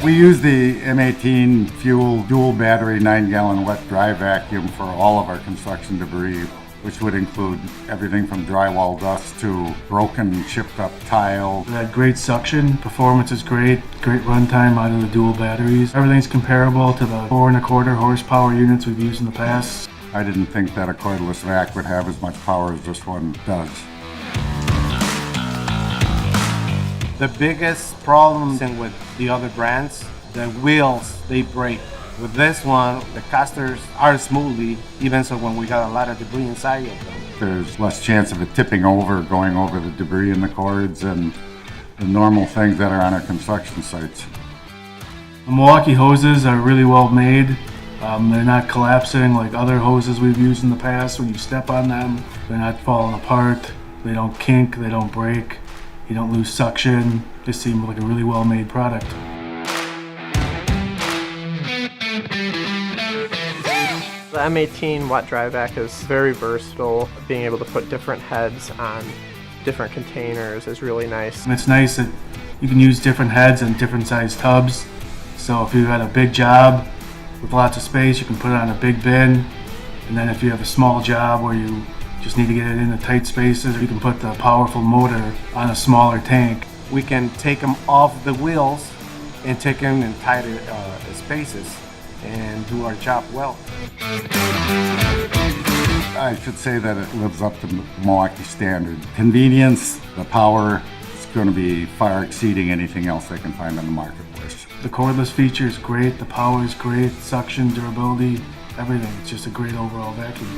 We use the M18 FUEL dual battery 9-gallon wet dry vacuum for all of our construction debris, which would include everything from drywall dust to broken, chipped up tile. It had great suction, performance is great runtime out of the dual batteries. Everything's comparable to the 4.25 horsepower units we've used in the past. I didn't think that a cordless vac would have as much power as this one does. The biggest problem with the other brands, the wheels, they break. With this one, the casters are smoothly, even so when we got a lot of debris inside of them. There's less chance of it tipping over, going over the debris in the cords and the normal things that are on our construction sites. The Milwaukee hoses are really well made. They're not collapsing like other hoses we've used in the past. When you step on them, they're not falling apart. They don't kink, they don't break. You don't lose suction. They seem like a really well made product. The M18 wet dry vac is very versatile. Being able to put different heads on different containers is really nice. And it's nice that you can use different heads and different size tubs. So if you had a big job with lots of space, you can put it on a big bin. And then if you have a small job where you just need to get it into tight spaces, you can put the powerful motor on a smaller tank. We can take them off the wheels and take them in tighter spaces and do our job well. I should say that it lives up to Milwaukee standard. Convenience, the power is going to be far exceeding anything else they can find on the marketplace. The cordless feature is great, the power is great, suction, durability, everything. It's just a great overall vacuum.